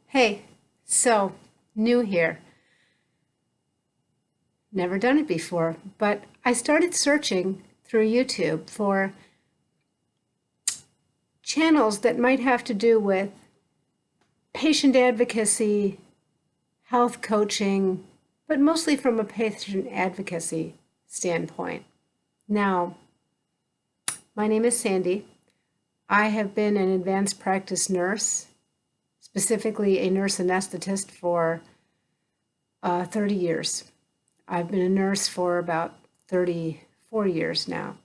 Hey, so new here. Never done it before, but I started searching through YouTube for channels that might have to do with patient advocacy, health coaching, but mostly from a patient advocacy standpoint. Now, my name is Sandy. I have been an advanced practice nurse, specifically a nurse anesthetist for 30 years. I've been a nurse for about 34 years now.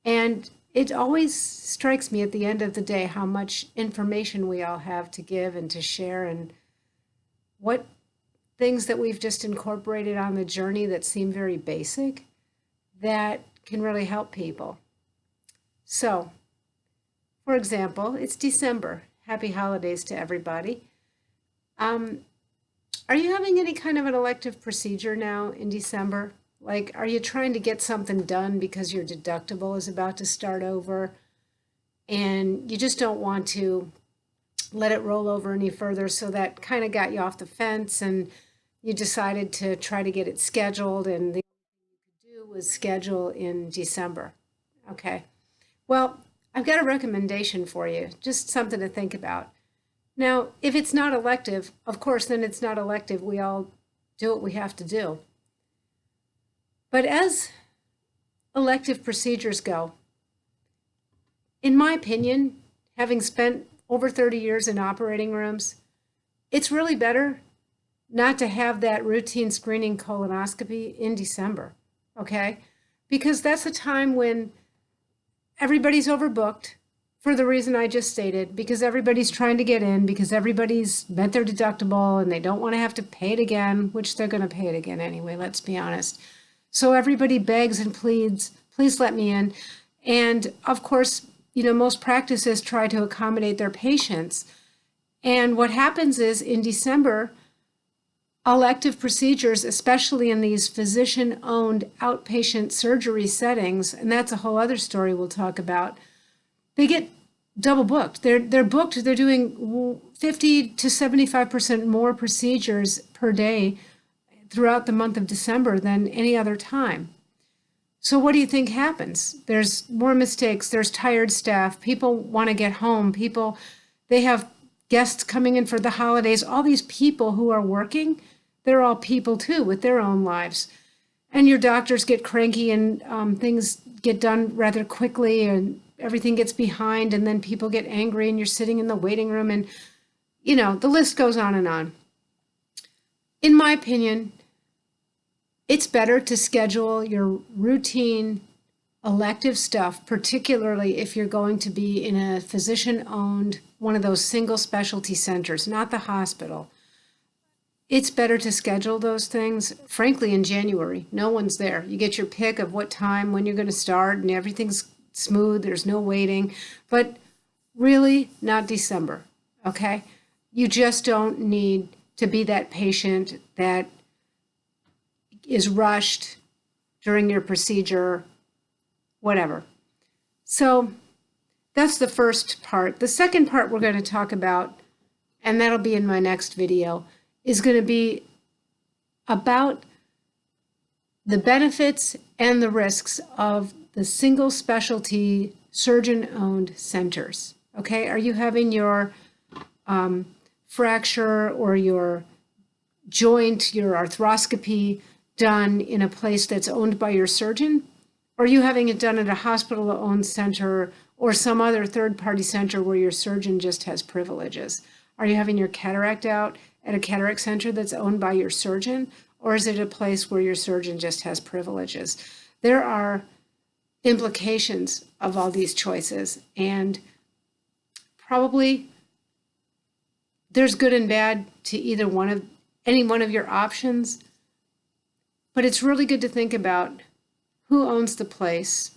And it always strikes me at the end of the day how much information we all have to give and to share, and what things that we've just incorporated on the journey that seem very basic that can really help people. So, for example, it's December. Happy holidays to everybody. Are you having any kind of an elective procedure now in December? Like, are you trying to get something done because your deductible is about to start over and you just don't want to let it roll over any further? So that kind of got you off the fence and you decided to try to get it scheduled, and the only thing you could do was schedule in December. Okay. Well, I've got a recommendation for you, just something to think about. Now, if it's not elective, of course, then it's not elective. We all do what we have to do. But as elective procedures go, in my opinion, having spent over 30 years in operating rooms, it's really better not to have that routine screening colonoscopy in December, okay? Because that's a time when everybody's overbooked for the reason I just stated, because everybody's trying to get in, because everybody's met their deductible and they don't want to have to pay it again, which they're going to pay it again anyway, let's be honest. So everybody begs and pleads, please let me in. And of course, most practices try to accommodate their patients. And what happens is in December, elective procedures, especially in these physician-owned outpatient surgery settings, and that's a whole other story we'll talk about, they get double booked. They're booked. They're doing 50 to 75% more procedures per day throughout the month of December than any other time. So what do you think happens? There's more mistakes. There's tired staff. People want to get home. They have guests coming in for the holidays. All these people who are working, they're all people too with their own lives. And your doctors get cranky, and things get done rather quickly, and everything gets behind, and then people get angry, and you're sitting in the waiting room, and the list goes on and on. In my opinion, it's better to schedule your routine elective stuff, particularly if you're going to be in a physician-owned, one of those single specialty centers, not the hospital. It's better to schedule those things, frankly, in January. No one's there. You get your pick of what time, when you're going to start, and everything's smooth. There's no waiting. But really, not December, okay? You just don't need to be that patient that is rushed during your procedure, whatever. So that's the first part. The second part we're going to talk about, and that'll be in my next video, is going to be about the benefits and the risks of the single specialty surgeon-owned centers. Okay, are you having your fracture or your joint, your arthroscopy done in a place that's owned by your surgeon? Or are you having it done at a hospital-owned center or some other third-party center where your surgeon just has privileges? Are you having your cataract out at a cataract center that's owned by your surgeon? Or is it a place where your surgeon just has privileges? There are implications of all these choices, and probably there's good and bad to any one of your options, but it's really good to think about who owns the place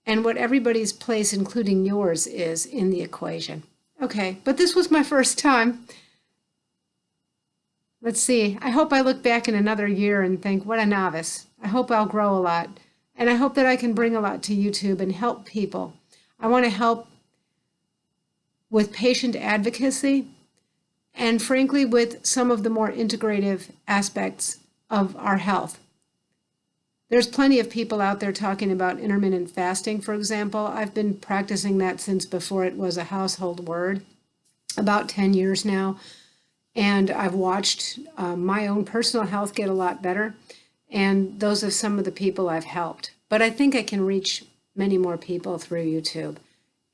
and what everybody's place, including yours, is in the equation. Okay, but this was my first time. Let's see. I hope I look back in another year and think, what a novice. I hope I'll grow a lot. And I hope that I can bring a lot to YouTube and help people. I want to help with patient advocacy, and frankly, with some of the more integrative aspects of our health. There's plenty of people out there talking about intermittent fasting, for example. I've been practicing that since before it was a household word, about 10 years now. And I've watched my own personal health get a lot better. And those are some of the people I've helped. But I think I can reach many more people through YouTube.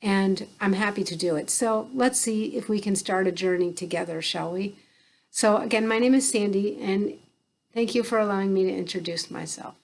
And I'm happy to do it. So let's see if we can start a journey together, shall we? So again, my name is Sandy, and thank you for allowing me to introduce myself.